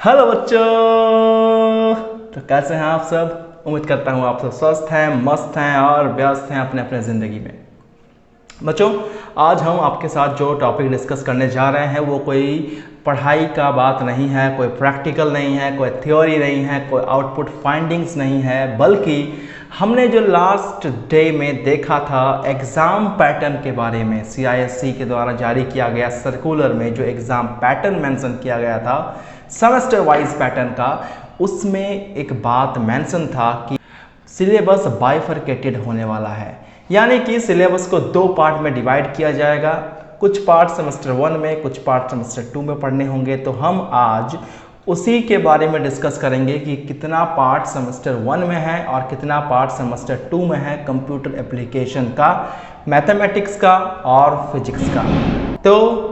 Hello बच्चों। तो कैसे हैं आप सब? उम्मीद करता हूँ आप सब स्वस्थ हैं, मस्त हैं और व्यस्त हैं अपने अपने ज़िंदगी में। बच्चों, आज हम आपके साथ जो टॉपिक डिस्कस करने जा रहे हैं वो कोई पढ़ाई का बात नहीं है, कोई प्रैक्टिकल नहीं है, कोई थ्योरी नहीं है, कोई आउटपुट फाइंडिंग्स नहीं है, बल्कि हमने जो लास्ट डे में देखा था एग्ज़ाम पैटर्न के बारे में, CISE के द्वारा जारी किया गया सर्कुलर में जो एग्ज़ाम पैटर्न मेंशन किया गया था सेमेस्टर वाइज पैटर्न का, उसमें एक बात मेंशन था कि सिलेबस बाइफरकेटेड होने वाला है। यानी कि सिलेबस को दो पार्ट में डिवाइड किया जाएगा। कुछ पार्ट सेमेस्टर 1 में, कुछ पार्ट सेमेस्टर 2 में पढ़ने होंगे। तो हम आज उसी के बारे में डिस्कस करेंगे कि कितना पार्ट सेमेस्टर 1 में है और कितना पार्ट सेमेस्टर 2 में है कंप्यूटर एप्लीकेशन का, मैथमेटिक्स का और फिजिक्स का। तो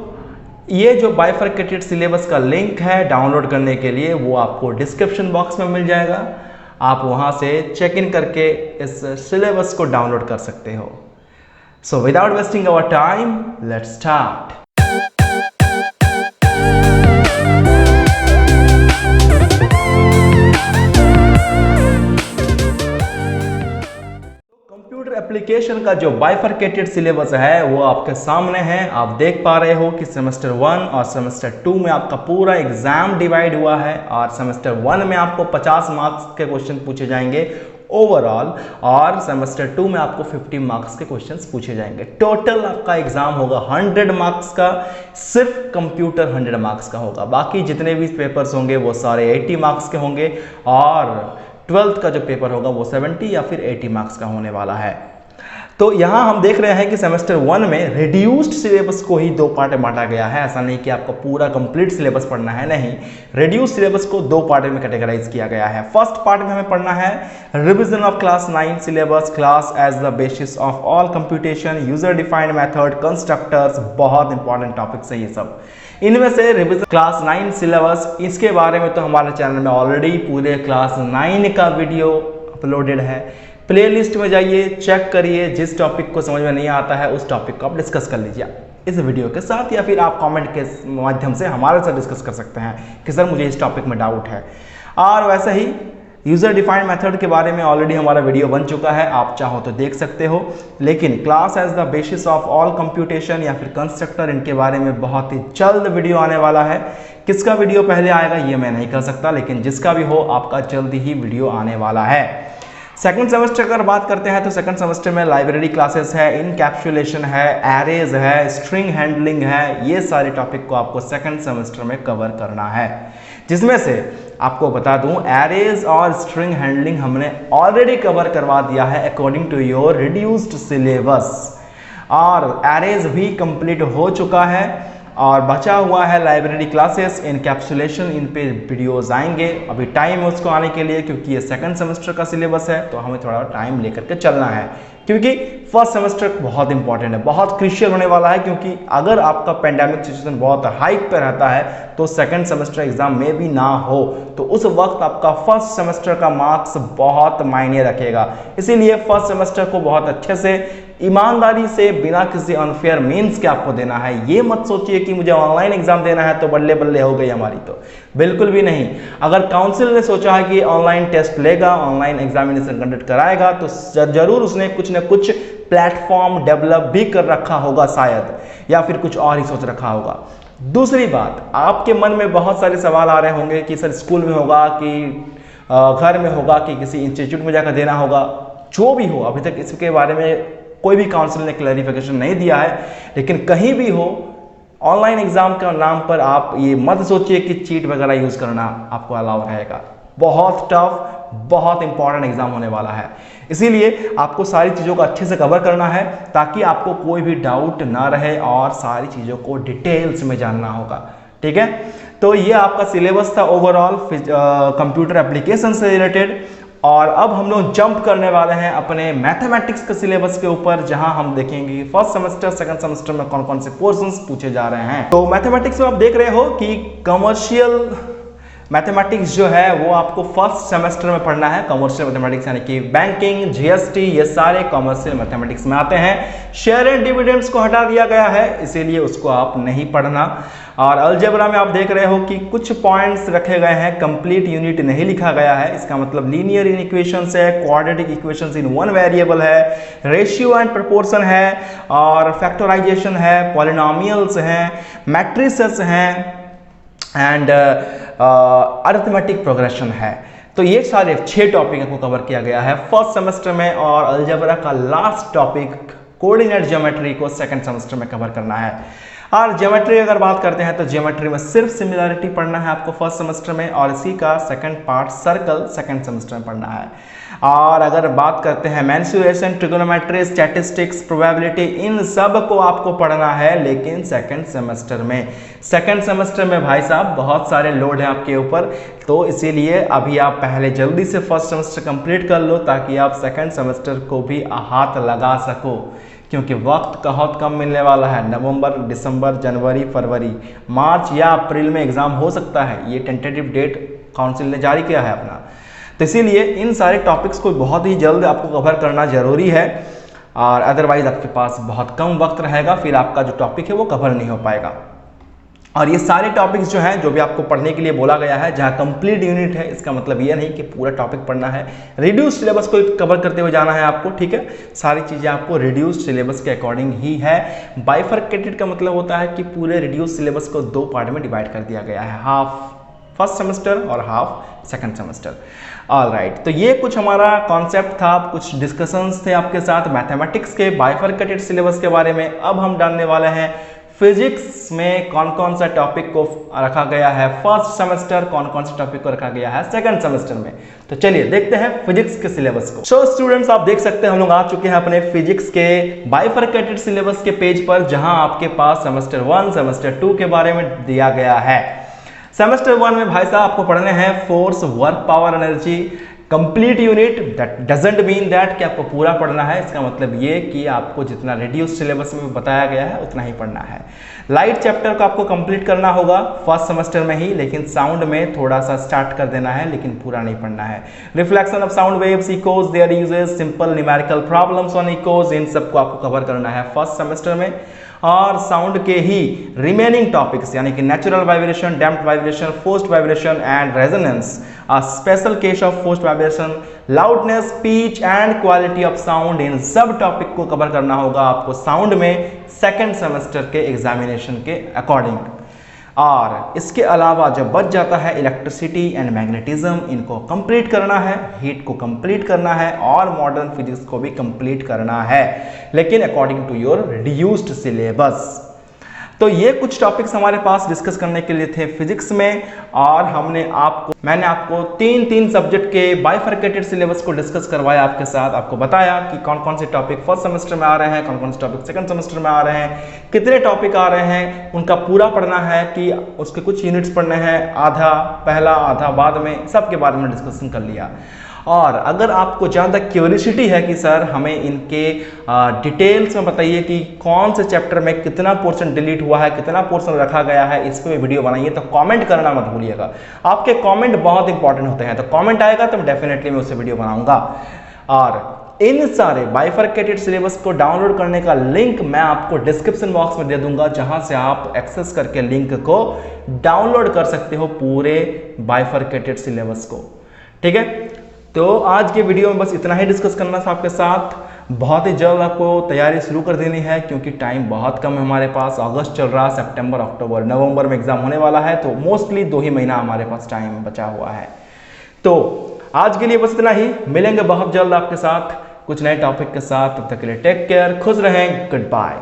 ये जो बाइफरकेटेड सिलेबस का लिंक है डाउनलोड करने के लिए वो आपको डिस्क्रिप्शन बॉक्स में मिल जाएगा। आप वहाँ से चेक इन करके इस सिलेबस को डाउनलोड कर सकते हो। So without wasting our time, let's start. Computer application का जो बाइफरकेटेड सिलेबस है वो आपके सामने है। आप देख पा रहे हो कि सेमेस्टर 1 और सेमेस्टर 2 में आपका पूरा एग्जाम डिवाइड हुआ है और सेमेस्टर 1 में आपको 50 मार्क्स के क्वेश्चन पूछे जाएंगे ओवरऑल और सेमेस्टर 2 में आपको 50 मार्क्स के क्वेश्चंस पूछे जाएंगे। टोटल आपका एग्जाम होगा 100 मार्क्स का। सिर्फ कंप्यूटर 100 मार्क्स का होगा, बाकी जितने भी पेपर्स होंगे वो सारे 80 मार्क्स के होंगे और 12th का जो पेपर होगा वो 70 या फिर 80 मार्क्स का होने वाला है। तो यहाँ हम देख रहे हैं कि सेमेस्टर 1 में रिड्यूस्ड सिलेबस को ही दो पार्ट में बांटा गया है। ऐसा नहीं कि आपको पूरा कंप्लीट सिलेबस पढ़ना है, नहीं, रिड्यूस्ड सिलेबस को दो पार्ट में कैटेगराइज किया गया है। फर्स्ट पार्ट में हमें पढ़ना है revision of class 9 syllabus, class as the basis of all computation, user defined method, constructors. बहुत इंपॉर्टेंट टॉपिक्स है ये सब। इनमें से रिविजन क्लास 9 सिलेबस, इसके बारे में तो हमारे चैनल में ऑलरेडी पूरे क्लास 9 का वीडियो अपलोडेड है। प्लेलिस्ट में जाइए, चेक करिए, जिस टॉपिक को समझ में नहीं आता है उस टॉपिक को आप डिस्कस कर लीजिए इस वीडियो के साथ, या फिर आप कमेंट के माध्यम से हमारे साथ डिस्कस कर सकते हैं कि सर मुझे इस टॉपिक में डाउट है। और वैसे ही यूजर डिफाइंड मेथड के बारे में ऑलरेडी हमारा वीडियो बन चुका है, आप चाहो तो देख सकते हो। लेकिन class as the basis of all computation या फिर कंस्ट्रक्टर, इनके बारे में बहुत ही जल्द वीडियो आने वाला है। किसका वीडियो पहले आएगा ये मैं नहीं कर सकता, लेकिन जिसका भी हो आपका जल्दी ही वीडियो आने वाला है। सेकंड सेमेस्टर अगर बात करते हैं तो सेकंड सेमेस्टर में लाइब्रेरी क्लासेस है, इनकैप्सुलेशन है, एरेज है, स्ट्रिंग हैंडलिंग है। ये सारे टॉपिक को आपको सेकंड सेमेस्टर में कवर करना है, जिसमें से आपको बता दूं एरेज और स्ट्रिंग हैंडलिंग हमने ऑलरेडी कवर करवा दिया है according to your reduced syllabus, और एरेज भी कंप्लीट हो चुका है और बचा हुआ है लाइब्रेरी क्लासेस, इनकैप्सुलेशन। इन पे वीडियोस आएंगे, अभी टाइम है उसको आने के लिए क्योंकि ये सेकंड सेमेस्टर का सिलेबस है, तो हमें थोड़ा टाइम लेकर के चलना है क्योंकि फर्स्ट सेमेस्टर बहुत इंपॉर्टेंट है, बहुत क्रिशियल होने वाला है। क्योंकि अगर आपका पेंडेमिक सिचुएशन बहुत हाइक पे रहता है तो सेकंड सेमेस्टर एग्जाम में भी ना हो, तो उस वक्त आपका फर्स्ट सेमेस्टर का मार्क्स बहुत मायने रखेगा। इसीलिए फर्स्ट सेमेस्टर को बहुत अच्छे से, ईमानदारी से, बिना किसी अनफेयर मीन्स के आपको देना है। ये मत सोचिए कि मुझे ऑनलाइन एग्जाम देना है तो बल्ले बल्ले हो गई हमारी, तो बिल्कुल भी नहीं। अगर काउंसिल ने सोचा है कि ऑनलाइन टेस्ट लेगा, ऑनलाइन एग्जामिनेशन कंडक्ट कराएगा, तो जरूर उसने कुछ न कुछ प्लेटफॉर्म डेवलप भी कर रखा होगा शायद, या फिर कुछ और ही सोच रखा होगा। दूसरी बात, आपके मन में बहुत सारे सवाल आ रहे होंगे कि सर स्कूल में होगा कि घर में होगा कि किसी इंस्टीट्यूट में जाकर देना होगा। जो भी हो, अभी तक इसके बारे में कोई भी काउंसिल ने क्लैरिफिकेशन नहीं दिया है, लेकिन कहीं भी हो ऑनलाइन एग्जाम के नाम पर आप ये मत सोचिए कि चीट वगैरह यूज करना आपको अलाउ रहेगा। बहुत टफ, बहुत इंपॉर्टेंट एग्जाम होने वाला है, इसीलिए आपको सारी चीज़ों को अच्छे से कवर करना है ताकि आपको कोई भी डाउट ना रहे और सारी चीज़ों को डिटेल्स में जानना होगा। ठीक है, तो ये आपका सिलेबस था ओवरऑल कंप्यूटर एप्लीकेशन से रिलेटेड। और अब हम लोग जंप करने वाले हैं अपने मैथमेटिक्स के सिलेबस के ऊपर, जहां हम देखेंगे फर्स्ट सेमेस्टर सेकंड सेमेस्टर में कौन कौन से पोर्शंस पूछे जा रहे हैं। तो मैथमेटिक्स में आप देख रहे हो कि कमर्शियल मैथमेटिक्स जो है वो आपको फर्स्ट सेमेस्टर में पढ़ना है। कमर्शियल मैथमेटिक्स यानी कि बैंकिंग, जीएसटी, ये सारे कमर्शियल मैथमेटिक्स में आते हैं। शेयर एंड डिविडेंड्स को हटा दिया गया है, इसीलिए उसको आप नहीं पढ़ना। और अलजेब्रा में आप देख रहे हो कि कुछ पॉइंट्स रखे गए हैं, कंप्लीट यूनिट नहीं लिखा गया है। इसका मतलब लीनियर इन इक्वेशंस है, quadratic equations in one variable है, रेशियो एंड प्रोपोर्शन है, और फैक्टराइजेशन है, पॉलिनोमियल्स हैं, मैट्रिसेस हैं, एंड अरिथमेटिक प्रोग्रेशन है। तो ये सारे 6 टॉपिक को कवर किया गया है फर्स्ट सेमेस्टर में, और अलजेब्रा का लास्ट टॉपिक कोऑर्डिनेट ज्योमेट्री को सेकंड सेमेस्टर में कवर करना है। और ज्योमेट्री अगर बात करते हैं तो ज्योमेट्री में सिर्फ सिमिलरिटी पढ़ना है आपको फर्स्ट सेमेस्टर में, और इसी का second part circle second semester में पढ़ना है। और अगर बात करते हैं मेंसुरेशन, ट्रिगोनोमेट्री, स्टैटिस्टिक्स, प्रोबेबिलिटी, इन सब को आपको पढ़ना है, लेकिन सेकंड सेमेस्टर में। सेकंड सेमेस्टर में भाई साहब बहुत सारे लोड है आपके ऊपर, तो इसीलिए अभी आप पहले जल्दी से फर्स्ट सेमेस्टर कंप्लीट कर लो ताकि आप सेकंड सेमेस्टर को भी हाथ लगा सको, क्योंकि वक्त बहुत कम मिलने वाला है। नवंबर, दिसंबर, जनवरी, फरवरी, मार्च या अप्रैल में एग्जाम हो सकता है, ये टेंटेटिव डेट काउंसिल ने जारी किया है अपना। तो इसीलिए इन सारे टॉपिक्स को बहुत ही जल्द आपको कवर करना जरूरी है, और अदरवाइज आपके पास बहुत कम वक्त रहेगा, फिर आपका जो टॉपिक है वो कवर नहीं हो पाएगा। और ये सारे टॉपिक्स जो हैं, जो भी आपको पढ़ने के लिए बोला गया है, जहाँ कंप्लीट यूनिट है, इसका मतलब ये नहीं कि पूरा टॉपिक पढ़ना है, रिड्यूस सिलेबस को कवर करते हुए जाना है आपको, ठीक है। सारी चीज़ें आपको रिड्यूस सिलेबस के अकॉर्डिंग ही है। बाइफरकेटेड का मतलब होता है कि पूरे रिड्यूस सिलेबस को 2 पार्ट में डिवाइड कर दिया गया है, हाफ फर्स्ट सेमेस्टर और half second semester. All right, तो ये कुछ हमारा कॉन्सेप्ट था, कुछ डिस्कशंस थे आपके साथ मैथमेटिक्स के बाइफरकेटेड सिलेबस के बारे में। अब हम जानने वाले हैं फिजिक्स में कौन कौन सा टॉपिक को रखा गया है फर्स्ट सेमेस्टर, कौन कौन से टॉपिक को रखा गया है सेकंड सेमेस्टर में। तो चलिए देखते हैं फिजिक्स के सिलेबस को। सो स्टूडेंट्स, आप देख सकते हैं हम लोग आ चुके हैं अपने फिजिक्स के बाइफरकेटेड सिलेबस के पेज पर, जहां आपके पास सेमेस्टर 1, सेमेस्टर 2 के बारे में दिया गया है। सेमेस्टर 1 में भाई साहब आपको पढ़ने हैं force, work, power, energy, complete unit. That doesn't mean that कि आपको पूरा पढ़ना है, इसका मतलब ये कि आपको जितना रिड्यूस सिलेबस में बताया गया है उतना ही पढ़ना है। लाइट चैप्टर को आपको कंप्लीट करना होगा फर्स्ट सेमेस्टर में ही, लेकिन साउंड में थोड़ा सा स्टार्ट कर देना है, लेकिन पूरा नहीं पढ़ना है। Reflection of sound waves, echoes, their uses, simple numerical problems on echoes, इन सबको आपको कवर करना है फर्स्ट सेमेस्टर में। और साउंड के ही रिमेनिंग टॉपिक्स यानी कि natural vibration, damped vibration, forced vibration and resonance, a special case of forced vibration, loudness, pitch and quality of sound, इन सब टॉपिक को कवर करना होगा आपको साउंड में सेकंड सेमेस्टर के एग्जामिनेशन के अकॉर्डिंग। और इसके अलावा जो बच जाता है इलेक्ट्रिसिटी एंड मैग्नेटिज्म, इनको कंप्लीट करना है, हीट को कंप्लीट करना है, और मॉडर्न फिजिक्स को भी कंप्लीट करना है, लेकिन according to your reduced syllabus. तो ये कुछ टॉपिक्स हमारे पास डिस्कस करने के लिए थे फिजिक्स में, और मैंने आपको 3 सब्जेक्ट के बाइफरकेटेड सिलेबस को डिस्कस करवाया आपके साथ, आपको बताया कि कौन कौन से टॉपिक फर्स्ट सेमेस्टर में आ रहे हैं, कौन कौन से टॉपिक सेकंड सेमेस्टर में आ रहे हैं, कितने टॉपिक आ रहे हैं, उनका पूरा पढ़ना है कि उसके कुछ यूनिट्स पढ़ने हैं, आधा पहला आधा बाद में, सबके बारे में डिस्कशन कर लिया। और अगर आपको ज़्यादा क्यूरियोसिटी है कि सर हमें इनके डिटेल्स में बताइए कि कौन से चैप्टर में कितना पोर्शन डिलीट हुआ है, कितना पोर्शन रखा गया है, इस पर वीडियो बनाइए, तो कमेंट करना मत भूलिएगा। आपके कमेंट बहुत इंपॉर्टेंट होते हैं, तो कमेंट आएगा तो डेफिनेटली मैं उससे वीडियो बनाऊंगा। और इन सारे बाइफरकेटेड सिलेबस को डाउनलोड करने का लिंक मैं आपको डिस्क्रिप्शन बॉक्स में दे दूंगा, जहां से आप एक्सेस करके लिंक को डाउनलोड कर सकते हो पूरे बाइफरकेटेड सिलेबस को, ठीक है। तो आज के वीडियो में बस इतना ही डिस्कस करना था आपके साथ। बहुत ही जल्द आपको तैयारी शुरू कर देनी है, क्योंकि टाइम बहुत कम है हमारे पास। अगस्त चल रहा, सितंबर, अक्टूबर, नवंबर में एग्जाम होने वाला है, तो मोस्टली 2 ही महीना हमारे पास टाइम बचा हुआ है। तो आज के लिए बस इतना ही, मिलेंगे बहुत जल्द आपके साथ कुछ नए टॉपिक के साथ। तब तक के लिए टेक केयर, खुश रहें, गुड बाय।